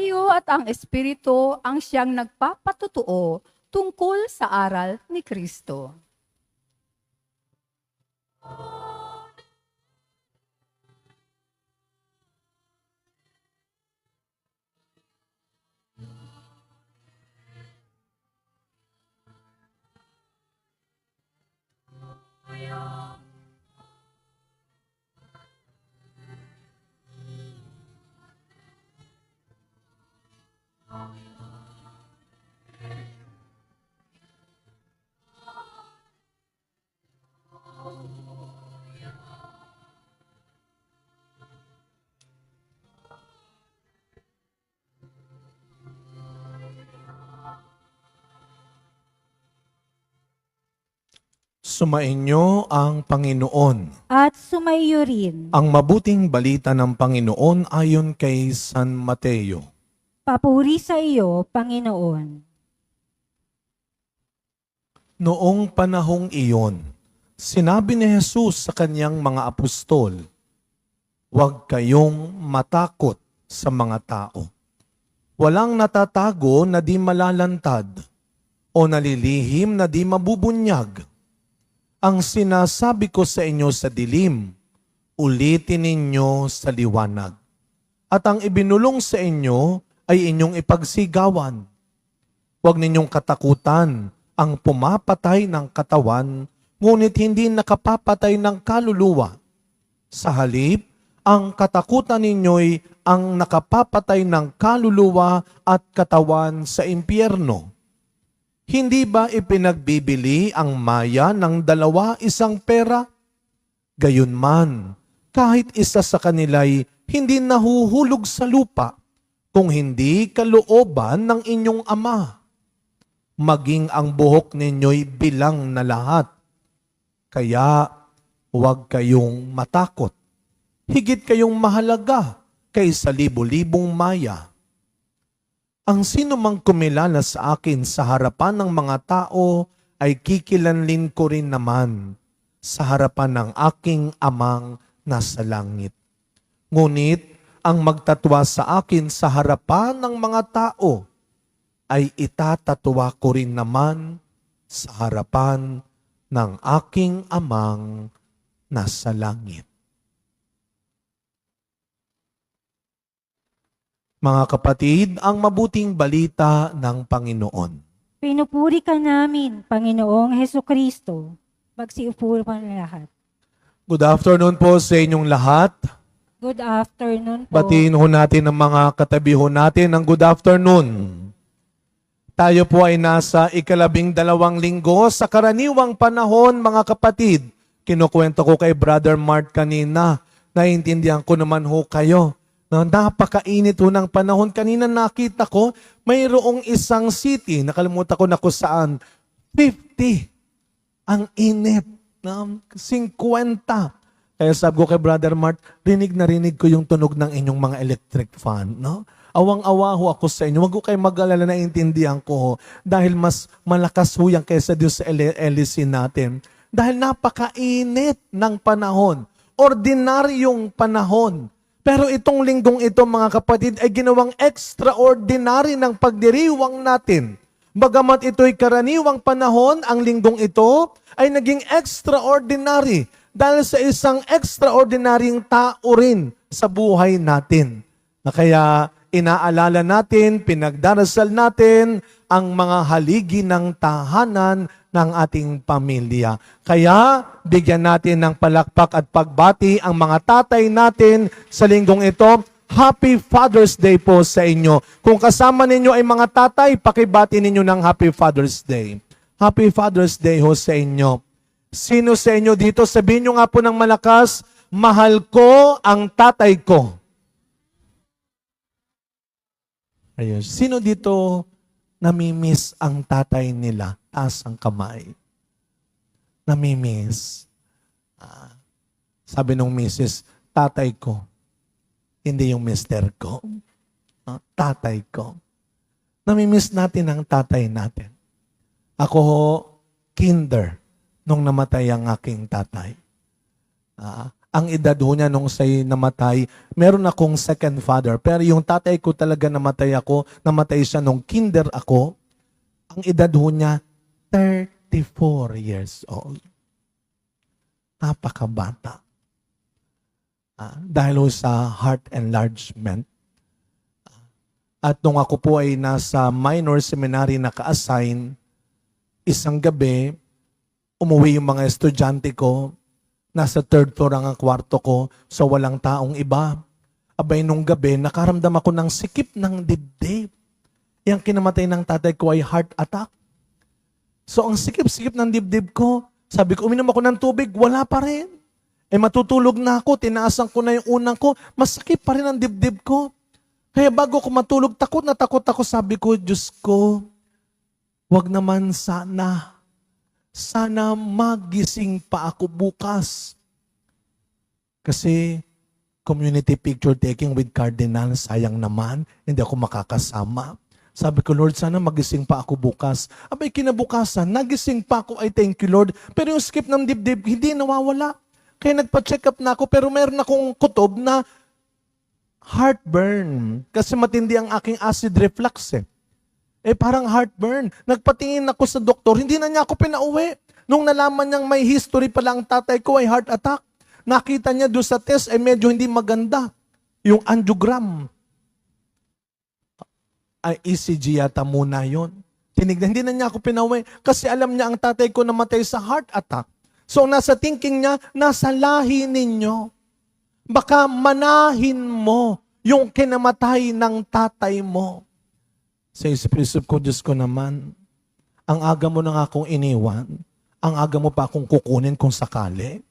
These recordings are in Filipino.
Tayo at ang Espiritu ang siyang nagpapatutuo tungkol sa aral ni Kristo. Sumainyo ang Panginoon. At sumaiyo rin. Ang mabuting balita ng Panginoon ayon kay San Mateo. Papuri sa iyo, Panginoon. Noong panahong iyon, sinabi ni Jesus sa kanyang mga apostol, "Huwag kayong matakot sa mga tao. Walang natatago na di malalantad o nalilihim na di mabubunyag. Ang sinasabi ko sa inyo sa dilim, ulitin ninyo sa liwanag. At ang ibinulong sa inyo ay inyong ipagsigawan. Huwag ninyong katakutan ang pumapatay ng katawan, ngunit hindi nakapapatay ng kaluluwa. Sa halip, ang katakutan ninyo'y ang nakapapatay ng kaluluwa at katawan sa impyerno. Hindi ba ipinagbibili ang maya ng 2 pera? Gayunman, kahit isa sa kanila'y hindi nahuhulog sa lupa kung hindi kalooban ng inyong Ama. Maging ang buhok ninyo'y bilang na lahat. Kaya huwag kayong matakot. Higit kayong mahalaga kaysa libo-libong maya. Ang sino mang kumilala sa akin sa harapan ng mga tao ay kikilanlin ko rin naman sa harapan ng aking Amang nasa langit. Ngunit ang magtatwa sa akin sa harapan ng mga tao ay itatatwa ko rin naman sa harapan ng aking Amang nasa langit." Mga kapatid, ang mabuting balita ng Panginoon. Pinupuri ka namin, Panginoong Hesukristo. Magsiupo pa na lahat. Good afternoon po sa inyong lahat. Good afternoon po. Batiin ho natin ang mga katabi ho natin ng good afternoon. Tayo po ay nasa 12 linggo sa karaniwang panahon, mga kapatid. Kinukwento ko kay Brother Mart kanina. Naiintindihan ko naman ho kayo. Napakainit ho ng panahon. Kanina nakita ko, mayroong isang city, nakalimutan ko na kung saan, 50. Ang init. 50. Kaya sabi ko kay Brother Mart, rinig na rinig ko yung tunog ng inyong mga electric fan. No? Awang-awa ho ako sa inyo. Huwag ko kayo mag-alala, na intindihan ko ho. Dahil mas malakas ho yan kaysa Diyos sa LLC natin. Dahil napakainit ng panahon. Ordinaryong panahon. Pero itong linggong ito, mga kapatid, ay ginawang extraordinary ng pagdiriwang natin. Bagamat ito'y karaniwang panahon, ang linggong ito ay naging extraordinary dahil sa isang extraordinaryong tao rin sa buhay natin. Na kaya inaalala natin, pinagdarasal natin ang mga haligi ng tahanan ng ating pamilya. Kaya, bigyan natin ng palakpak at pagbati ang mga tatay natin sa linggong ito. Happy Father's Day po sa inyo. Kung kasama ninyo ay mga tatay, pakibati ninyo ng Happy Father's Day. Happy Father's Day ho sa inyo. Sino sa inyo dito, sabihin nyo nga po ng malakas, mahal ko ang tatay ko. Ayun. Sino dito namimiss ang tatay nila? Taas ang kamay. Namimiss. Sabi nung misis, tatay ko. Hindi yung mister ko. Tatay ko. Namimiss natin ang tatay natin. Ako ho, kinder, nung namatay ang aking tatay. Ang edad ho niya nung siya'y namatay, meron akong second father. Pero yung tatay ko talaga namatay siya nung kinder ako. Ang edad ho niya, 34 years old. Napakabata. Dahil ho sa heart enlargement. At nung ako po ay nasa minor seminary naka-assign, isang gabi, umuwi yung mga estudyante ko, nasa third floor ang kwarto ko, so walang taong iba. Abay, nung gabi, nakaramdam ako ng sikip ng dibdib. Yang kinamatay ng tatay ko ay heart attack. So, ang sikip-sikip ng dibdib ko, sabi ko, uminom ako ng tubig, wala pa rin. Matutulog na ako, tinaasan ko na yung unang ko, masakit pa rin ang dibdib ko. Kaya bago ko matulog, takot ako, sabi ko, Diyos ko, wag naman sana magising pa ako bukas. Kasi community picture taking with Cardinal, sayang naman, hindi ako makakasama. Sabi ko, Lord, sana magising pa ako bukas. Abay, kinabukasan, nagising pa ako, ay thank you, Lord. Pero yung skip ng dibdib, hindi nawawala. Kaya nagpa-check up na ako, pero meron akong kutob na heartburn. Kasi matindi ang aking acid reflux eh. Parang heartburn. Nagpatingin ako sa doktor, hindi na niya ako pinauwi. Nung nalaman niyang may history pala ang tatay ko ay heart attack, nakita niya doon sa test ay medyo hindi maganda. Yung angiogram. Ay ECG yata muna yon. Tinignan, hindi na niya ako pinauwi kasi alam niya ang tatay ko namatay sa heart attack. So nasa thinking niya, nasa lahi ninyo. Baka manahin mo yung kinamatay ng tatay mo. Sa isip-isip ko, Diyos ko naman, ang aga mo na nga akong iniwan, ang aga mo pa akong kukunin kung sakali,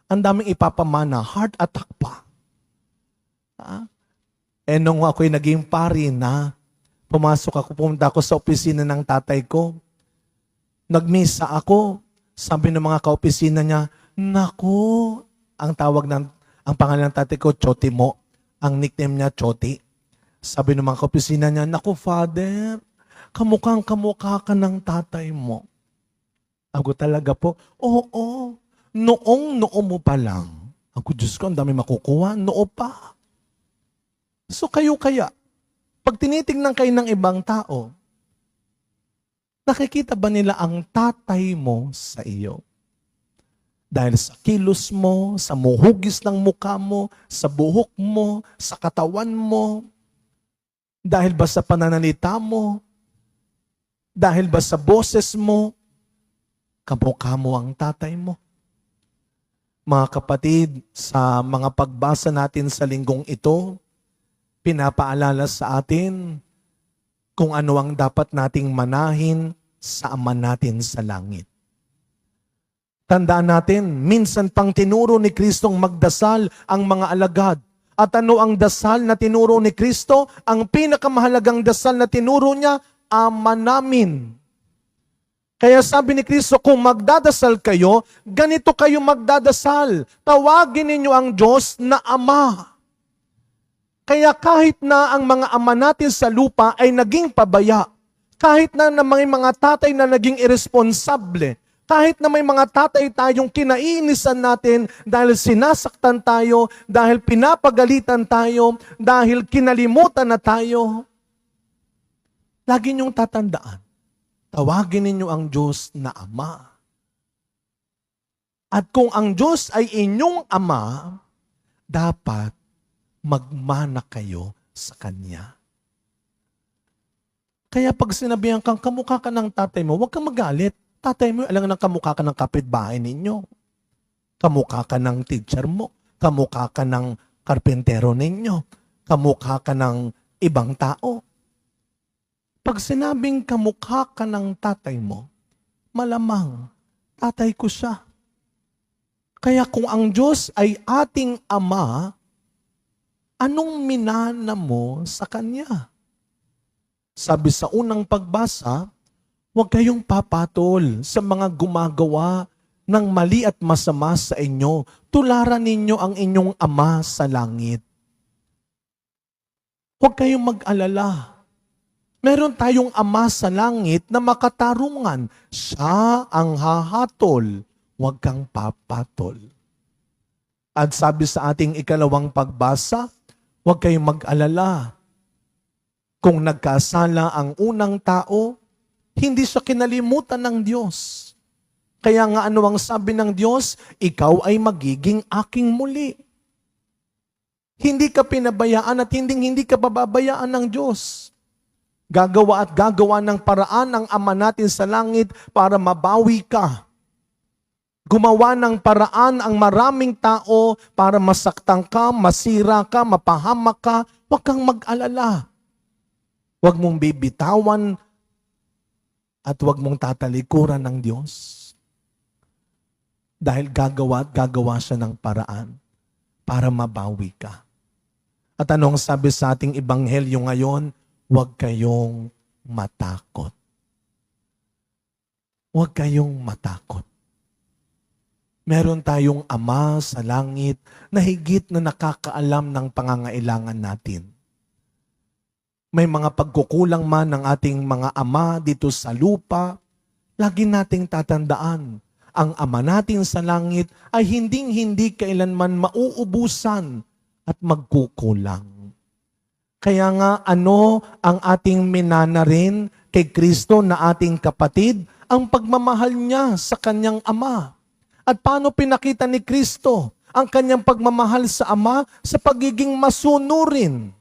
ang daming ipapamana, heart attack pa. Nung ako'y naging pari na, pumunta ako sa opisina ng tatay ko, nagmisa ako, sabi ng mga kaopisina niya, naku, ang pangalan ng tatay ko, Choti Mo, ang nickname niya, Choti. Sabi ng mga kaopisina niya, naku, Father, kamukha ka ng tatay mo. Ako talaga po, oo, noo mo pa lang. Ako, Diyos ko, ang dami makukuha, noo pa. So kayo kaya, pag tinitingnan kayo ng ibang tao, nakikita ba nila ang tatay mo sa iyo? Dahil sa kilos mo, sa muhugis ng mukha mo, sa buhok mo, sa katawan mo, dahil ba sa pananalita mo, dahil ba sa boses mo, kamukha mo ang tatay mo. Mga kapatid, sa mga pagbasa natin sa linggong ito, pinapaalala sa atin kung ano ang dapat nating manahin sa Ama natin sa langit. Tandaan natin, minsan pang tinuro ni Kristong magdasal ang mga alagad. At ano ang dasal na tinuro ni Kristo? Ang pinakamahalagang dasal na tinuro niya, Ama namin. Kaya sabi ni Kristo, kung magdadasal kayo, ganito kayo magdadasal. Tawagin ninyo ang Diyos na Ama. Kaya kahit na ang mga ama natin sa lupa ay naging pabaya, kahit na may mga tatay na naging irresponsable, kahit na may mga tatay tayong kinainisan natin dahil sinasaktan tayo, dahil pinapagalitan tayo, dahil kinalimutan na tayo, lagi niyong tatandaan, tawagin ninyo ang Diyos na Ama. At kung ang Diyos ay inyong Ama, dapat magmana kayo sa Kanya. Kaya pag sinabihan kang kamukha ka ng tatay mo, huwag kang magalit. Tatay mo, alam nga kamukha ka ng kapitbahay ninyo. Kamukha ka ng teacher mo. Kamukha ka ng karpentero ninyo. Kamukha ka ng ibang tao. Pag sinabing kamukha ka ng tatay mo, malamang tatay ko siya. Kaya kung ang Diyos ay ating Ama, anong minana mo sa Kanya? Sabi sa unang pagbasa, huwag kayong papatol sa mga gumagawa ng mali at masama sa inyo. Tularan ninyo ang inyong Ama sa langit. Huwag kayong mag-alala. Meron tayong Ama sa langit na makatarungan. Siya ang hahatol. Huwag kang papatol. At sabi sa ating ikalawang pagbasa, huwag kayong mag-alala. Kung nagkasala ang unang tao, hindi siya kinalimutan ng Diyos. Kaya nga ano ang sabi ng Diyos? Ikaw ay magiging aking muli. Hindi ka pinabayaan at hindi ka pababayaan ng Diyos. Gagawa at gagawa ng paraan ang Ama natin sa langit para mabawi ka. Gumawa ng paraan ang maraming tao para masaktan ka, masira ka, mapahamak ka. Huwag kang mag-alala. Huwag mong bibitawan at huwag mong tatalikuran ng Diyos. Dahil gagawa at gagawa siya ng paraan para mabawi ka. At anong sabi sa ating ebanghelyo ngayon? Huwag kayong matakot. Huwag kayong matakot. Meron tayong Ama sa langit na higit na nakakaalam ng pangangailangan natin. May mga pagkukulang man ng ating mga ama dito sa lupa, lagi nating tatandaan, ang Ama natin sa langit ay hinding-hindi kailanman mauubusan at magkukulang. Kaya nga ano ang ating minana rin kay Kristo na ating kapatid? Ang pagmamahal niya sa kanyang Ama. At paano pinakita ni Kristo ang kanyang pagmamahal sa Ama? Sa pagiging masunurin.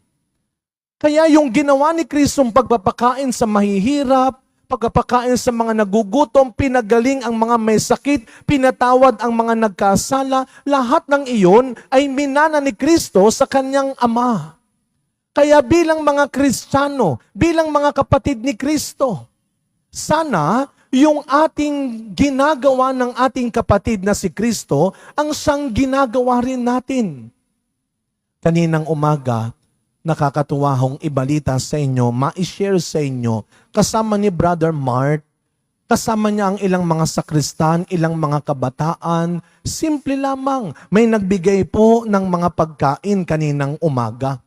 Kaya yung ginawa ni Kristo pagpapakain sa mahihirap, pagpapakain sa mga nagugutom, pinagaling ang mga may sakit, pinatawad ang mga nagkasala, lahat ng iyon ay minana ni Kristo sa kanyang Ama. Kaya bilang mga Kristiyano, bilang mga kapatid ni Kristo, sana yung ating ginagawa ng ating kapatid na si Kristo, ang siyang ginagawa rin natin. Kaninang umaga, nakakatuwa hong ibalita sa inyo, ma-share sa inyo, kasama ni Brother Mart, kasama niya ang ilang mga sakristan, ilang mga kabataan, simple lamang, may nagbigay po ng mga pagkain kaninang umaga.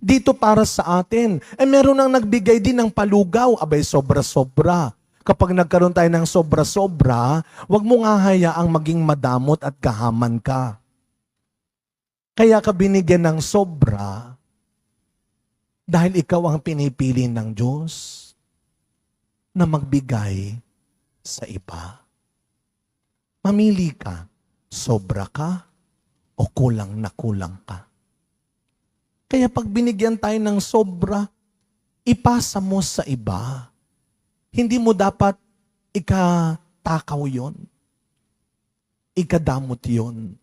Dito para sa atin, meron nang nagbigay din ng palugaw, abay sobra-sobra. Kapag nagkaroon tayo ng sobra-sobra, huwag mo nga hayaang maging madamot at kahaman ka. Kaya ka binigyan ng sobra, dahil ikaw ang pinipili ng Diyos na magbigay sa iba. Mamili ka, sobra ka o kulang na kulang ka. Kaya pag binigyan tayo ng sobra, ipasa mo sa iba. Hindi mo dapat ikatakaw yon. Ikadamot yon.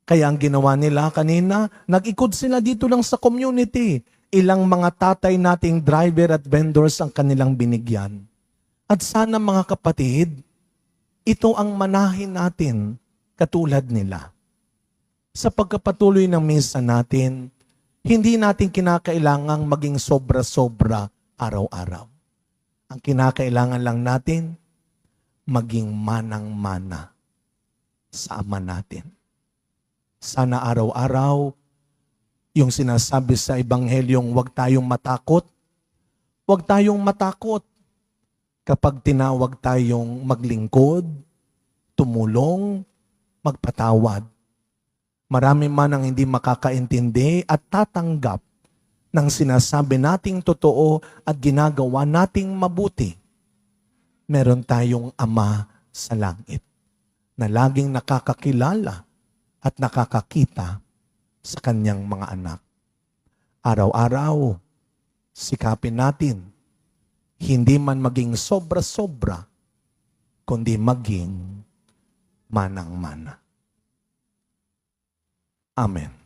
Kaya ang ginawa nila kanina, nag-ikot sila dito lang sa community. Ilang mga tatay nating driver at vendors ang kanilang binigyan. At sana mga kapatid, ito ang manahin natin katulad nila. Sa pagkapatuloy ng misa natin, hindi natin kinakailangang maging sobra-sobra araw-araw. Ang kinakailangan lang natin, maging manang-mana sa Ama natin. Sana araw-araw, yung sinasabi sa Ebanghelyong huwag tayong matakot, huwag tayong matakot kapag tinawag tayong maglingkod, tumulong, magpatawad. Marami man ang hindi makakaintindi at tatanggap ng sinasabi nating totoo at ginagawa nating mabuti. Meron tayong Ama sa langit na laging nakakakilala at nakakakita sa kanyang mga anak. Araw-araw, sikapin natin, hindi man maging sobra-sobra, kundi maging manang-mana. Amen.